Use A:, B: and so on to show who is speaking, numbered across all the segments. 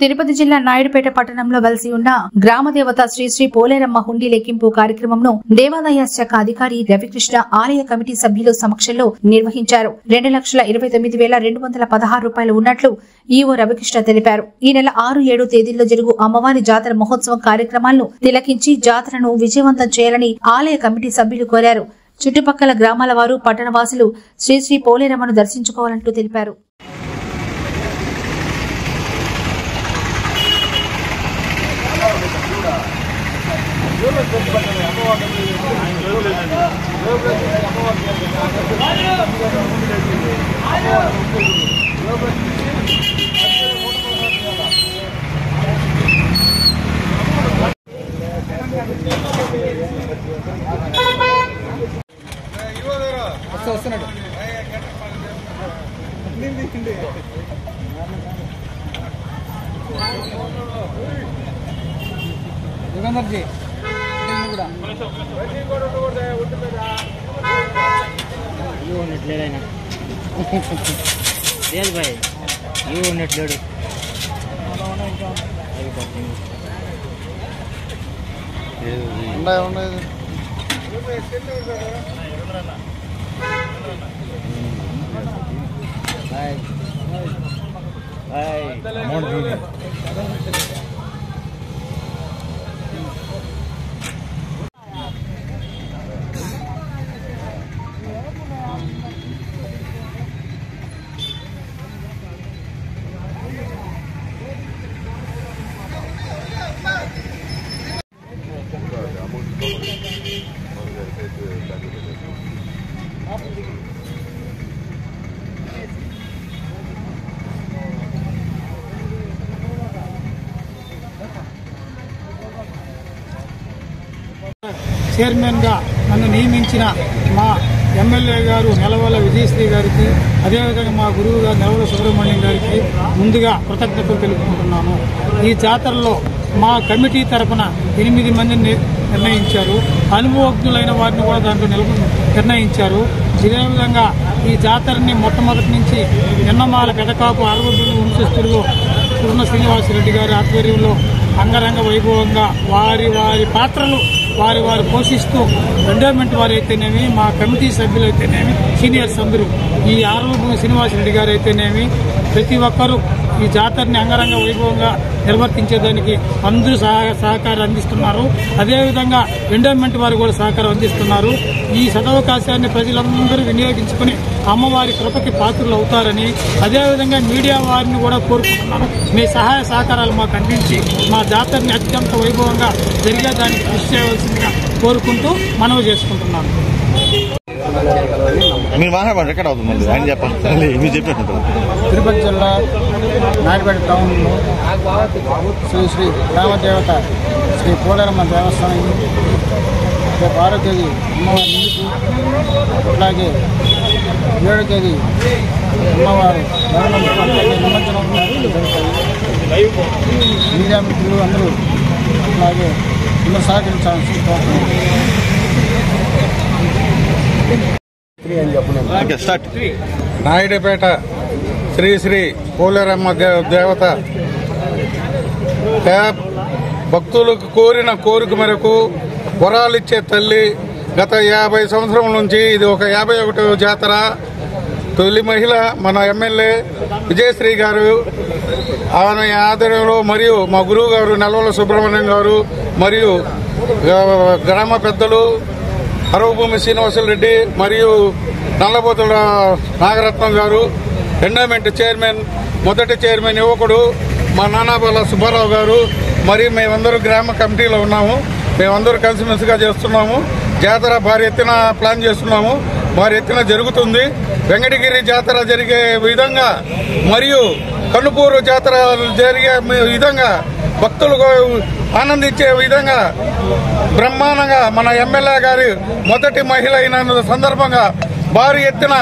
A: తిరుపతి జిల్లా నాయుడుపేట పట్టణంలో వెలిసి ఉన్న గ్రామదేవత శ్రీ శ్రీ పోలేరమ్మ హుండీ లెక్కింపు కార్యక్రమంను దేవాదాయ శాఖ అధికారి రవికృష్ణ ఆలయ కమిటీ సభ్యుల సమక్షంలో నిర్వహించారు. 2,29,216 రూపాయలు ఉన్నట్లు ఈవో రవికృష్ణ తెలిపారు. ఈ నెల 6, 7 తేదీల్లో జరుగు అమ్మవారి జాతర మహోత్సవం కార్యక్రమాలను తిలకించి జాతరను విజయవంతం చేయాలని ఆలయ కమిటీ సభ్యులు కోరారు. చుట్టుపక్కల గ్రామాల వారు పట్టణవాసులు శ్రీ శ్రీ పోలేరమ్మను దర్శించుకోవాలంటూ తెలిపారు.
B: చైర్మన్ గా నన్ను నియమించిన మా ఎమ్మెల్యే గారు నెలవల విజయశ్రీ గారికి, అదేవిధంగా మా గురువు గారు నెలవల సుబ్రహ్మణ్యం గారికి ముందుగా కృతజ్ఞతలు తెలుపుకుంటున్నాను. ఈ జాతరలో మా కమిటీ తరఫున 8 మందిని నిర్ణయించారు. అనుభవజ్ఞులైన వారిని కూడా దాంట్లో నిర్ణయించారు. ఇదేవిధంగా ఈ జాతరని మొట్టమొదటి నుంచి ఎన్నమాల పెదకాపు అరవదులు వంశస్థులు పూర్ణ శ్రీనివాసరెడ్డి గారి ఆధ్వర్యంలో అంగరంగ వైభవంగా వారి పాత్రలు వారి పోషిస్తూ ఎండోమెంట్ వారు అయితేనేమి, మా కమిటీ సభ్యులు అయితేనేమి, సీనియర్స్ అందరూ, ఈ ఆర్వభూమి శ్రీనివాసరెడ్డి గారు అయితేనేమి, ప్రతి ఒక్కరూ ఈ జాతరని అంగరంగ వైభవంగా నిర్వర్తించేదానికి అందరూ సహకారం అందిస్తున్నారు. అదేవిధంగా ఎండోమెంట్ వారు కూడా సహకారం అందిస్తున్నారు. ఈ సదవకాశాన్ని ప్రజలందరూ వినియోగించుకుని అమ్మవారి కృపకి పాత్రలు అవుతారని, అదేవిధంగా మీడియా వారిని కూడా కోరుకుంటున్నాను. మీ సహాయ సహకారాలు మాకు అందించి మా జాతరని అత్యంత వైభవంగా జరిగేదానికి కృషి చేయవలసిందిగా కోరుకుంటూ మనవి చేసుకుంటున్నాను. తిరుపతి జిల్లా నాయుడుపేట టౌన్లో శ్రీ శ్రీ గ్రామదేవత శ్రీ పోలేరమ్మ దేవస్థానం 6వ తేదీ అమ్మవారి నిలుపు, అట్లాగే 7వ తేదీ అమ్మవారు నిమజ్జనం జరుగుతాయి. మీడియా మిత్రులు అందరూ అట్లాగే అందరూ సహకరించాల్సి నాయుడుపేట శ్రీ శ్రీ పోలేరమ్మ దేవత భక్తులకు కోరిన కోరిక మేరకు వరాలిచ్చే తల్లి. గత 50 సంవత్సరం నుంచి ఇది ఒక 51వ జాతర. తొలి మహిళ మన ఎమ్మెల్యే విజయశ్రీ గారు ఆయన ఆధ్వర్యంలో, మరియు మా గురువు గారు నెలవల సుబ్రహ్మణ్యం గారు, మరియు గ్రామ పెద్దలు అరవభూమి శ్రీనివాసరెడ్డి మరియు నల్లబోతుల నాగరత్నం గారు, ఎండోమెంట్ చైర్మన్, మొదటి చైర్మన్ యువకుడు మా నానాబాల సుబ్బారావు గారు, మరియు మేమందరూ గ్రామ కమిటీలో ఉన్నాము. మేమందరూ కలిసిమెలిసిగా చేస్తున్నాము. జాతర భారీ ఎత్తున ప్లాన్ చేస్తున్నాము. భారీ ఎత్తున జరుగుతుంది. వెంకటగిరి జాతర జరిగే విధంగా మరియు కనుపూరు జాతర జరిగే విధంగా భక్తులు ఆనందించే విధంగా బ్రహ్మాండంగా మన ఎమ్మెల్యే గారి మొదటి మహిళ అయిన సందర్భంగా భారీ ఎత్తున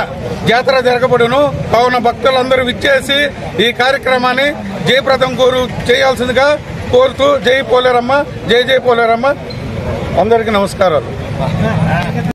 B: జాతర జరగబడును. కావున భక్తులందరూ విచ్చేసి ఈ కార్యక్రమాన్ని జయప్రదం చేయాల్సిందిగా కోరుతూ జై పోలేరమ్మ, జై జై పోలేరమ్మ. అందరికీ నమస్కారాలు.